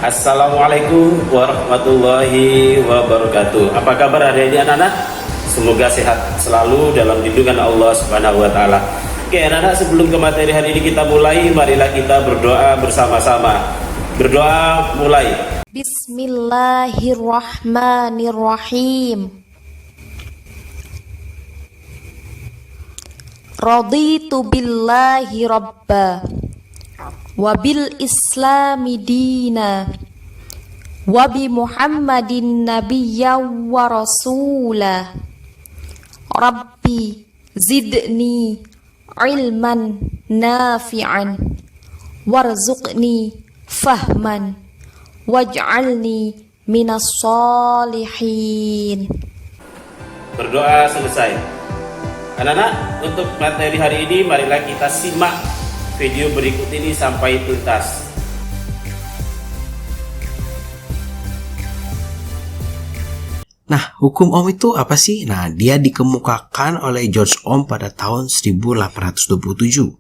Assalamualaikum warahmatullahi wabarakatuh. Apa kabar hari ini anak-anak? Semoga sehat selalu dalam lindungan Allah Subhanahu wa taala. Oke anak-anak, sebelum ke materi hari ini kita mulai, marilah kita berdoa bersama-sama. Berdoa mulai. Bismillahirrahmanirrahim. Raditu billahi rabba wabil islami dina wabi muhammadin nabiyya wa rasulah. Rabbi zidni ilman nafi'an warzuqni fahman waj'alni minas solihin. Berdoa selesai. Anak-anak, untuk materi hari ini marilah kita simak video berikut ini sampai tuntas. Nah, hukum Ohm itu apa sih? Nah, dia dikemukakan oleh George Ohm pada tahun 1827.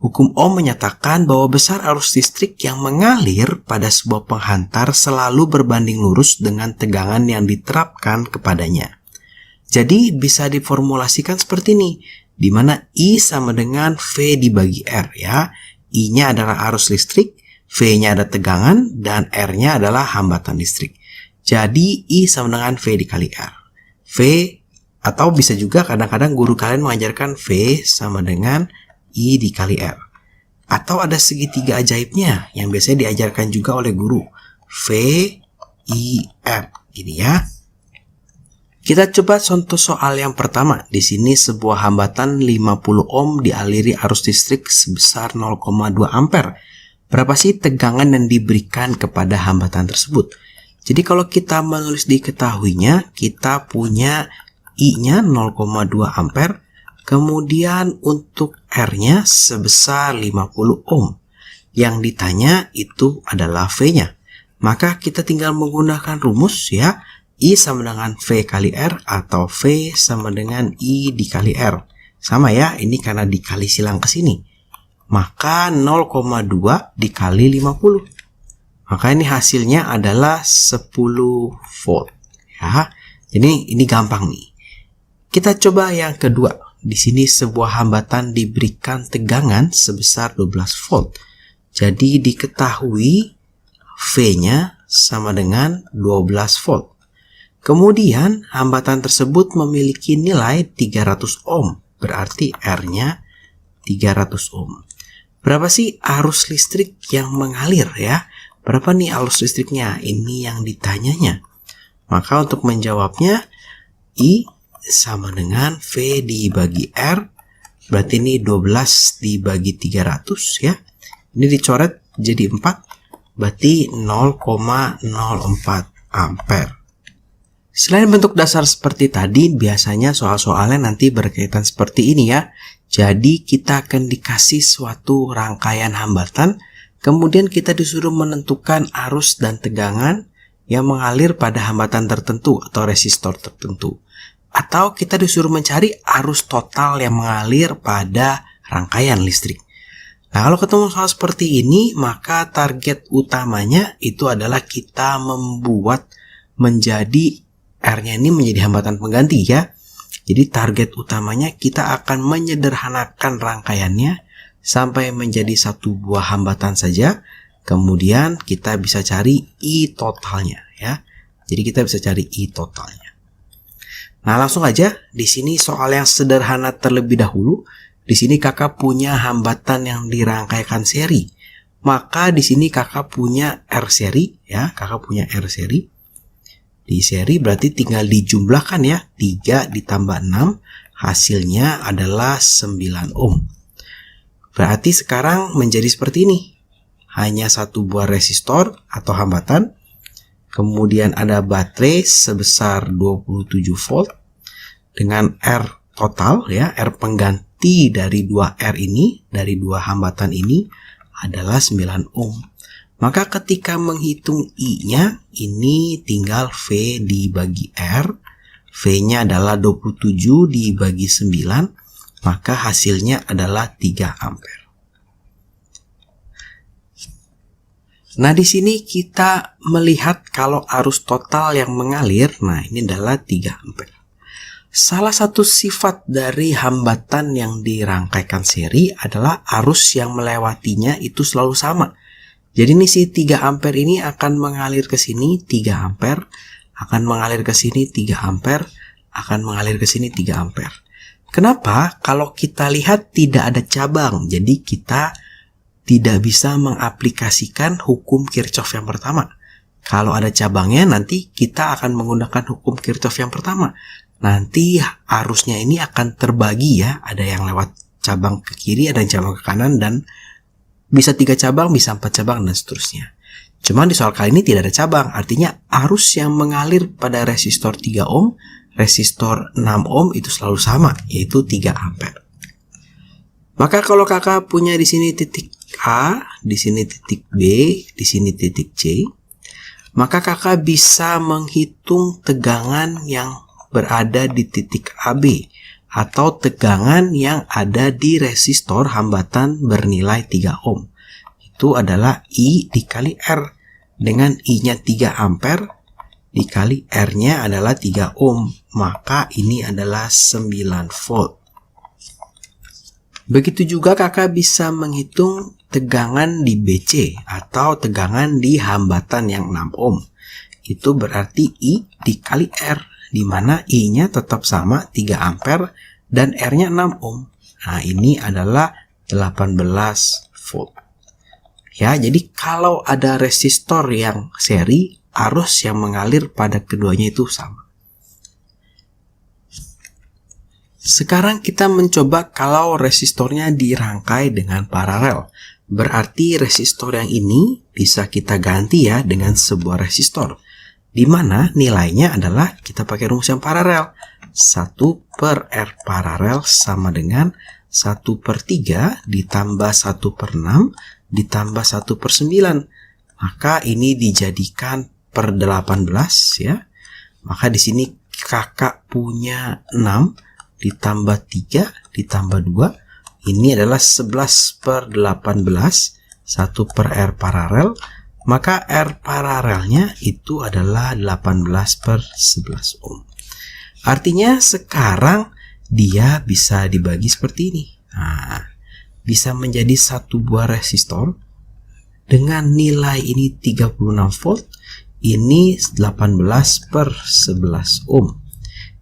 Hukum Ohm menyatakan bahwa besar arus listrik yang mengalir pada sebuah penghantar selalu berbanding lurus dengan tegangan yang diterapkan kepadanya. Jadi bisa diformulasikan seperti ini, di mana I sama dengan V dibagi R ya. I-nya adalah arus listrik, V-nya ada tegangan, dan R-nya adalah hambatan listrik. Jadi I sama dengan V dikali R. V, atau bisa juga kadang-kadang guru kalian mengajarkan V sama dengan I dikali R. Atau ada segitiga ajaibnya yang biasanya diajarkan juga oleh guru. V, I, R. Gini ya. Kita coba contoh soal yang pertama. Di sini sebuah hambatan 50 ohm dialiri arus listrik sebesar 0,2 ampere. Berapa sih tegangan yang diberikan kepada hambatan tersebut? Jadi kalau kita menulis diketahuinya, kita punya I-nya 0,2 ampere, kemudian untuk R-nya sebesar 50 ohm. Yang ditanya itu adalah V-nya. Maka kita tinggal menggunakan rumus ya. I sama dengan V kali R atau V sama dengan I dikali R. Sama ya, ini karena dikali silang ke sini. Maka 0,2 dikali 50. Maka ini hasilnya adalah 10 volt. Ya, ini gampang nih. Kita coba yang kedua. Di sini sebuah hambatan diberikan tegangan sebesar 12 volt. Jadi diketahui V-nya sama dengan 12 volt. Kemudian hambatan tersebut memiliki nilai 300 ohm, berarti R-nya 300 ohm. Berapa sih arus listrik yang mengalir ya? Berapa nih arus listriknya? Ini yang ditanyanya. Maka untuk menjawabnya, I sama dengan V dibagi R, berarti ini 12 dibagi 300 ya. Ini dicoret jadi 4, berarti 0,04 ampere. Selain bentuk dasar seperti tadi, biasanya soal-soalnya nanti berkaitan seperti ini ya. Jadi kita akan dikasih suatu rangkaian hambatan, kemudian kita disuruh menentukan arus dan tegangan yang mengalir pada hambatan tertentu atau resistor tertentu. Atau kita disuruh mencari arus total yang mengalir pada rangkaian listrik. Nah, kalau ketemu soal seperti ini, maka target utamanya itu adalah kita membuat menjadi R-nya ini menjadi hambatan pengganti ya. Jadi target utamanya kita akan menyederhanakan rangkaiannya sampai menjadi satu buah hambatan saja. Kemudian kita bisa cari I totalnya ya. Jadi kita bisa cari I totalnya. Nah, langsung aja di sini soal yang sederhana terlebih dahulu. Di sini kakak punya hambatan yang dirangkaikan seri. Maka di sini kakak punya R seri ya, kakak punya R seri. Di seri berarti tinggal dijumlahkan ya, 3 ditambah 6 hasilnya adalah 9 ohm. Berarti sekarang menjadi seperti ini. Hanya satu buah resistor atau hambatan. Kemudian ada baterai sebesar 27 volt dengan R total ya, R pengganti dari 2 R ini, dari 2 hambatan ini adalah 9 ohm. Maka ketika menghitung I-nya, ini tinggal V dibagi R. V-nya adalah 27 dibagi 9, maka hasilnya adalah 3 ampere. Nah, di sini kita melihat kalau arus total yang mengalir, nah ini adalah 3 ampere. Salah satu sifat dari hambatan yang dirangkaikan seri adalah arus yang melewatinya itu selalu sama. Jadi ini si 3 ampere ini akan mengalir ke sini 3 ampere, akan mengalir ke sini 3 ampere, akan mengalir ke sini 3 ampere. Kenapa? Kalau kita lihat tidak ada cabang, jadi kita tidak bisa mengaplikasikan hukum Kirchhoff yang pertama. Kalau ada cabangnya, nanti kita akan menggunakan hukum Kirchhoff yang pertama. Nanti arusnya ini akan terbagi ya, ada yang lewat cabang ke kiri, ada yang cabang ke kanan, dan bisa 3 cabang, bisa 4 cabang, dan seterusnya. Cuman di soal kali ini tidak ada cabang, artinya arus yang mengalir pada resistor 3 ohm, resistor 6 ohm itu selalu sama, yaitu 3 ampere. Maka kalau kakak punya di sini titik A, di sini titik B, di sini titik C, maka kakak bisa menghitung tegangan yang berada di titik AB atau tegangan yang ada di resistor hambatan bernilai 3 ohm. Itu adalah I dikali R, dengan I-nya 3 ampere dikali R-nya adalah 3 ohm, maka ini adalah 9 volt. Begitu juga kakak bisa menghitung tegangan di BC atau tegangan di hambatan yang 6 ohm. Itu berarti I dikali R, di mana I-nya tetap sama 3 ampere dan R-nya 6 ohm. Nah, ini adalah 18 volt. Ya, jadi kalau ada resistor yang seri, arus yang mengalir pada keduanya itu sama. Sekarang kita mencoba kalau resistornya dirangkai dengan paralel. Berarti resistor yang ini bisa kita ganti ya dengan sebuah resistor, di mana nilainya adalah kita pakai rumus yang paralel. 1 per R paralel sama dengan 1/3 ditambah 1/6 ditambah 1/9. Maka ini dijadikan per 18 ya. Maka di sini kakak punya 6 ditambah 3 ditambah 2. Ini adalah 11/18, 1 per R paralel. Maka R paralelnya itu adalah 18/11 ohm. Artinya sekarang dia bisa dibagi seperti ini. Nah, bisa menjadi satu buah resistor dengan nilai ini 36 volt, ini 18/11 ohm.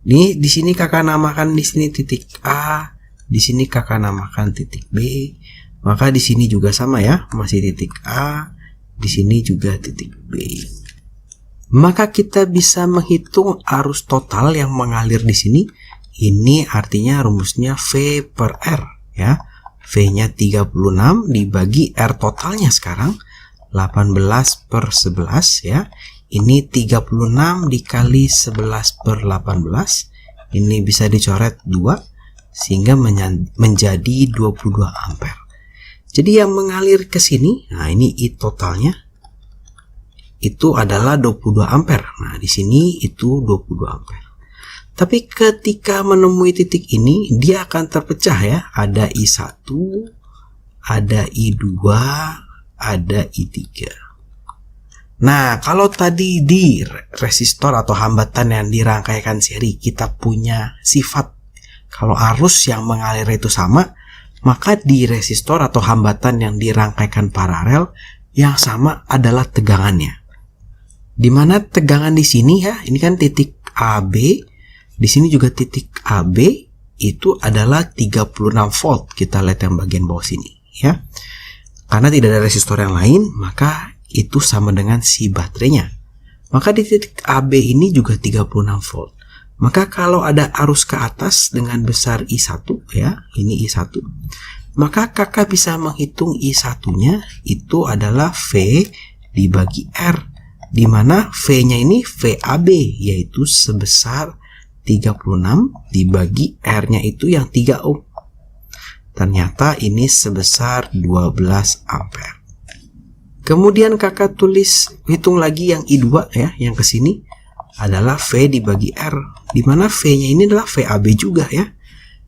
Ini di sini kakak namakan di sini titik A, di sini kakak namakan titik B. Maka di sini juga sama ya, masih titik A, di sini juga titik B. Maka kita bisa menghitung arus total yang mengalir di sini. Ini artinya rumusnya V per R ya. V-nya 36 dibagi R totalnya sekarang 18/11 ya. Ini 36 dikali 11/18. Ini bisa dicoret 2 sehingga menjadi 22 ampere. Jadi yang mengalir ke sini, nah ini I totalnya itu adalah 22 ampere. Nah, di sini itu 22 ampere. Tapi ketika menemui titik ini, dia akan terpecah ya. Ada I1, ada I2, ada I3. Nah, kalau tadi di resistor atau hambatan yang dirangkaikan seri kita punya sifat kalau arus yang mengalir itu sama, maka di resistor atau hambatan yang dirangkaikan paralel yang sama adalah tegangannya. Di mana tegangan di sini ya, ini kan titik AB, di sini juga titik AB itu adalah 36 volt. Kita lihat yang bagian bawah sini ya. Karena tidak ada resistor yang lain, maka itu sama dengan si baterainya. Maka di titik AB ini juga 36 volt. Maka kalau ada arus ke atas dengan besar I1 ya, ini I1, maka kakak bisa menghitung I1-nya itu adalah V dibagi R, di mana V-nya ini VAB yaitu sebesar 36 dibagi R-nya itu yang 3 ohm. Ternyata ini sebesar 12 ampere. Kemudian kakak tulis hitung lagi yang I2 ya, yang ke sini adalah V dibagi R, di mana V-nya ini adalah VAB juga ya.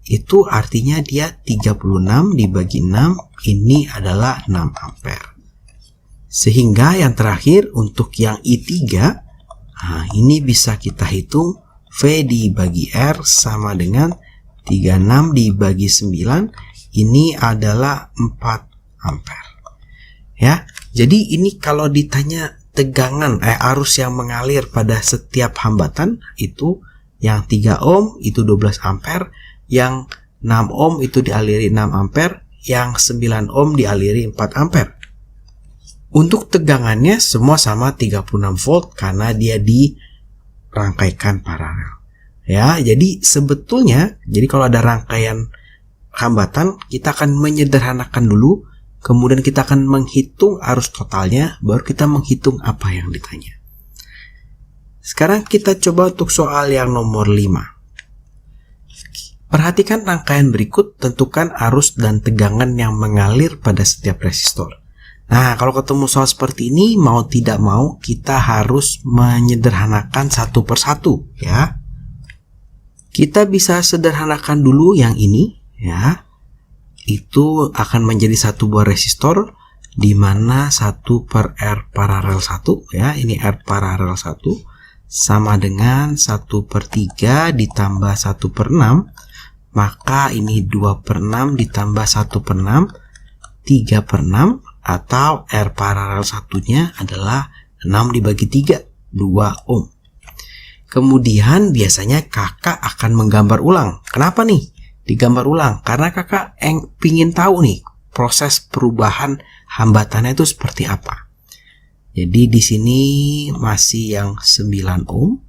Itu artinya dia 36 dibagi 6, ini adalah 6 ampere. Sehingga yang terakhir untuk yang I3, nah, ini bisa kita hitung V dibagi R sama dengan 36 dibagi 9, ini adalah 4 ampere. Ya, jadi ini kalau ditanya tegangan arus yang mengalir pada setiap hambatan, itu yang 3 ohm itu 12 ampere, yang 6 ohm itu dialiri 6 ampere, yang 9 ohm dialiri 4 ampere. Untuk tegangannya semua sama 36 volt karena dia dirangkaikan paralel. Ya, jadi sebetulnya kalau ada rangkaian hambatan, kita akan menyederhanakan dulu, kemudian kita akan menghitung arus totalnya, baru kita menghitung apa yang ditanya. Sekarang kita coba untuk soal yang nomor 5. Perhatikan rangkaian berikut, tentukan arus dan tegangan yang mengalir pada setiap resistor. Nah, kalau ketemu soal seperti ini, mau tidak mau kita harus menyederhanakan satu persatu, ya. Kita bisa sederhanakan dulu yang ini, ya. Itu akan menjadi satu buah resistor di mana 1 per R paralel 1, ya. Ini R paralel 1 sama dengan 1 per 3 ditambah 1 per 6, maka ini 2 per 6 ditambah 1 per 6, 3 per 6, atau R paralel satunya adalah 6 dibagi 3, 2 ohm. Kemudian biasanya kakak akan menggambar ulang. Kenapa nih digambar ulang? Karena kakak pingin tahu nih proses perubahan hambatannya itu seperti apa. Jadi di sini masih yang 9 ohm.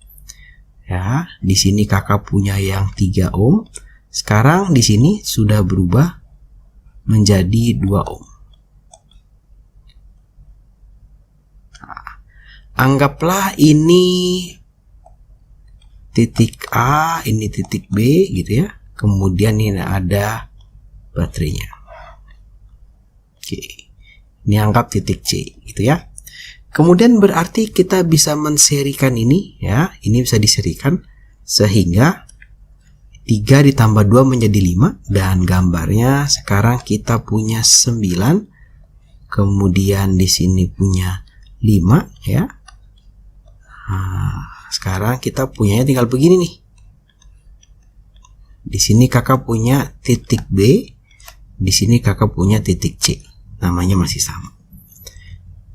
Ya, di sini kakak punya yang 3 ohm. Sekarang di sini sudah berubah menjadi 2 ohm. Anggaplah ini titik A, ini titik B gitu ya. Kemudian ini ada baterainya. Oke. Ini anggap titik C gitu ya. Kemudian berarti kita bisa menserikan ini ya. Ini bisa diserikan sehingga 3 ditambah 2 menjadi 5, dan gambarnya sekarang kita punya 9. Kemudian di sini punya 5 ya. Nah, sekarang kita punyanya tinggal begini nih. Di sini kakak punya titik B, di sini kakak punya titik C. Namanya masih sama.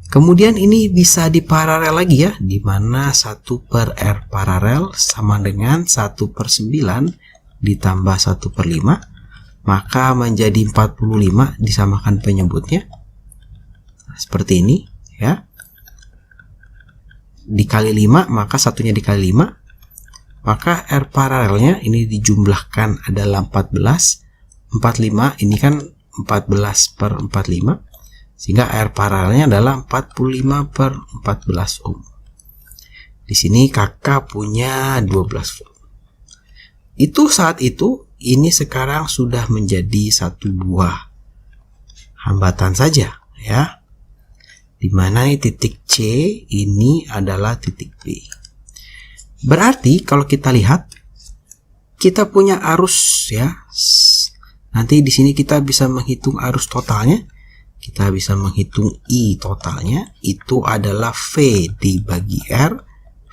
Kemudian ini bisa diparalel lagi ya, di mana 1 per R paralel sama dengan 1 per 9 ditambah 1 per 5, maka menjadi 45 disamakan penyebutnya. Seperti ini ya. Dikali 5, maka satunya dikali 5, maka R paralelnya ini dijumlahkan adalah 14. 45 ini kan 14 per 45, sehingga R paralelnya adalah 45 per 14 ohm. Di sini kakak punya 12 volt. Itu saat itu, ini sekarang sudah menjadi satu buah hambatan saja ya. Di mana titik C ini adalah titik B. Berarti kalau kita lihat, kita punya arus ya. Nanti di sini kita bisa menghitung arus totalnya. Kita bisa menghitung I totalnya. Itu adalah V dibagi R.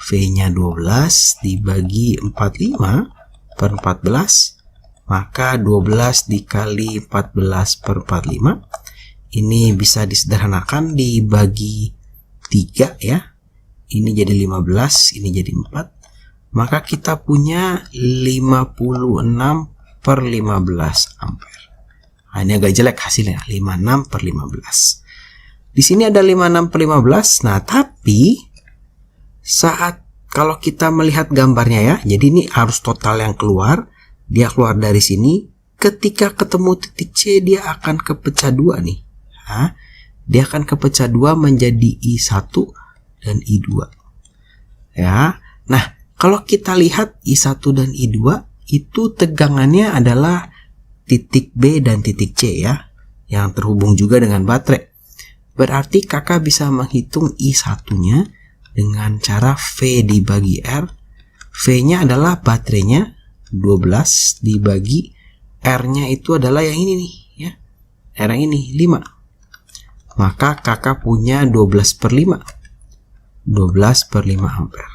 V-nya 12 dibagi 45 per 14. Maka 12 dikali 14 per 45. Ini bisa disederhanakan dibagi 3 ya. Ini jadi 15, ini jadi 4. Maka kita punya 56 per 15 ampere. Nah, ini agak jelek hasilnya, 56 per 15. Di sini ada 56 per 15. Nah, tapi saat kalau kita melihat gambarnya ya, jadi ini arus total yang keluar, dia keluar dari sini. Ketika ketemu titik C, dia akan kepecah 2 nih. Nah, dia akan kepecah 2 menjadi I1 dan I2 ya. Nah, kalau kita lihat I1 dan I2 itu tegangannya adalah titik B dan titik C ya, yang terhubung juga dengan baterai. Berarti kakak bisa menghitung I1 nya dengan cara V dibagi R. V nya adalah baterainya 12 dibagi R nya itu adalah yang ini nih ya, R yang ini 5. maka kakak punya 12/5. 12/5 ampere.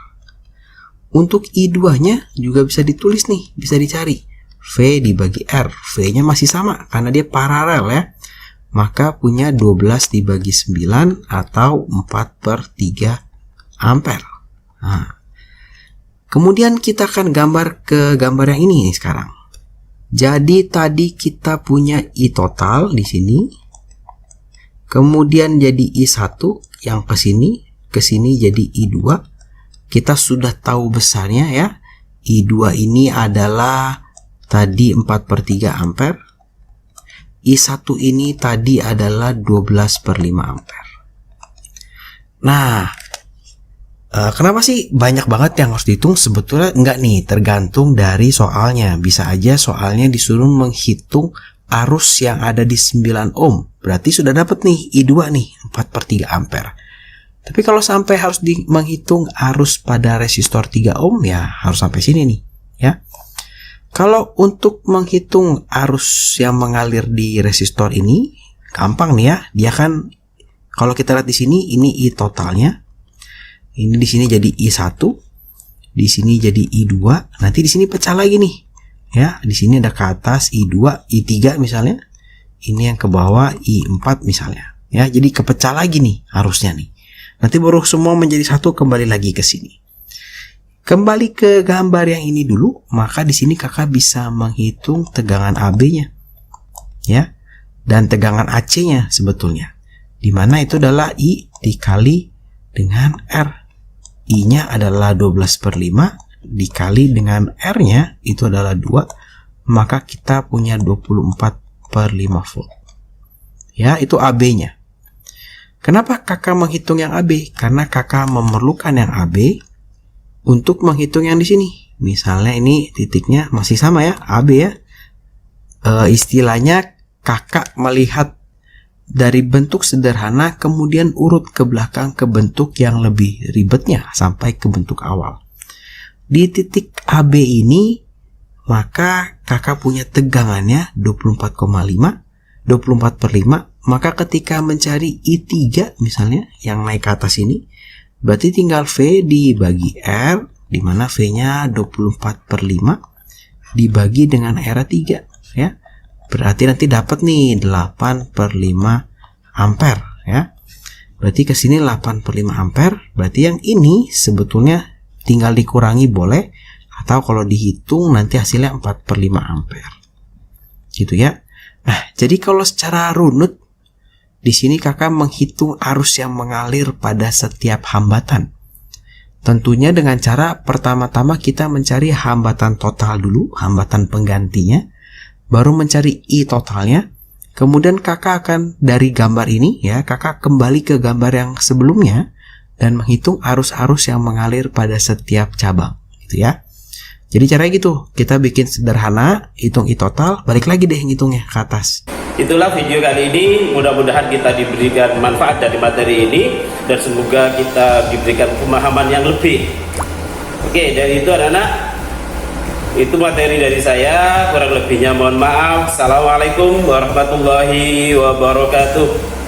Untuk I2-nya juga bisa ditulis nih, bisa dicari. V dibagi R. V-nya masih sama karena dia paralel ya. Maka punya 12 dibagi 9 atau 4/3 ampere. Nah, kemudian kita akan gambar ke gambar yang ini nih sekarang. Jadi tadi kita punya I total di sini. Kemudian jadi I1 yang ke sini jadi I2. Kita sudah tahu besarnya ya. I2 ini adalah tadi 4/3 ampere. I1 ini tadi adalah 12/5 ampere. Nah, kenapa sih banyak banget yang harus dihitung? Sebetulnya enggak nih, tergantung dari soalnya. Bisa aja soalnya disuruh menghitung arus yang ada di 9 ohm. Berarti sudah dapat nih I2 nih, 4/3 ampere. Tapi kalau sampai harus menghitung arus pada resistor 3 ohm ya harus sampai sini nih ya. Kalau untuk menghitung arus yang mengalir di resistor ini gampang nih ya. Dia kan kalau kita lihat di sini ini I totalnya. Ini di sini jadi I1, di sini jadi I2. Nanti di sini pecah lagi nih. Ya, di sini ada ke atas I2, I3 misalnya. Ini yang ke bawah I4 misalnya. Ya, jadi kepecah lagi nih arusnya nih. Nanti baru semua menjadi satu kembali lagi ke sini. Kembali ke gambar yang ini dulu, maka di sini kakak bisa menghitung tegangan AB-nya. Ya. Dan tegangan AC-nya sebetulnya. Di mana itu adalah I dikali dengan R. I-nya adalah 12/5 dikali dengan R-nya itu adalah 2, maka kita punya 24/5 volt. Ya, itu AB-nya. Kenapa kakak menghitung yang AB? Karena kakak memerlukan yang AB untuk menghitung yang di sini. Misalnya ini titiknya masih sama ya, AB ya. Istilahnya kakak melihat dari bentuk sederhana kemudian urut ke belakang ke bentuk yang lebih ribetnya sampai ke bentuk awal. Di titik AB ini maka kakak punya tegangannya 24,5, 24/5. Maka ketika mencari I3 misalnya yang naik ke atas ini, berarti tinggal V dibagi R, di mana V-nya 24/5 dibagi dengan R3 ya. Berarti nanti dapat nih 8/5 ampere ya. Berarti ke sini 8/5 ampere. Berarti yang ini sebetulnya tinggal dikurangi boleh, atau kalau dihitung nanti hasilnya 4/5 ampere. Gitu ya. Nah, jadi kalau secara runut di sini kakak menghitung arus yang mengalir pada setiap hambatan. Tentunya dengan cara pertama-tama kita mencari hambatan total dulu, hambatan penggantinya, baru mencari I totalnya. Kemudian kakak akan dari gambar ini ya, kakak kembali ke gambar yang sebelumnya dan menghitung arus-arus yang mengalir pada setiap cabang, gitu ya. Jadi caranya gitu, kita bikin sederhana, hitung I total, balik lagi deh ngitungnya ke atas. Itulah video kali ini, mudah-mudahan kita diberikan manfaat dari materi ini dan semoga kita diberikan pemahaman yang lebih. Oke, dari itu anak-anak, itu materi dari saya, kurang lebihnya mohon maaf. Assalamualaikum warahmatullahi wabarakatuh.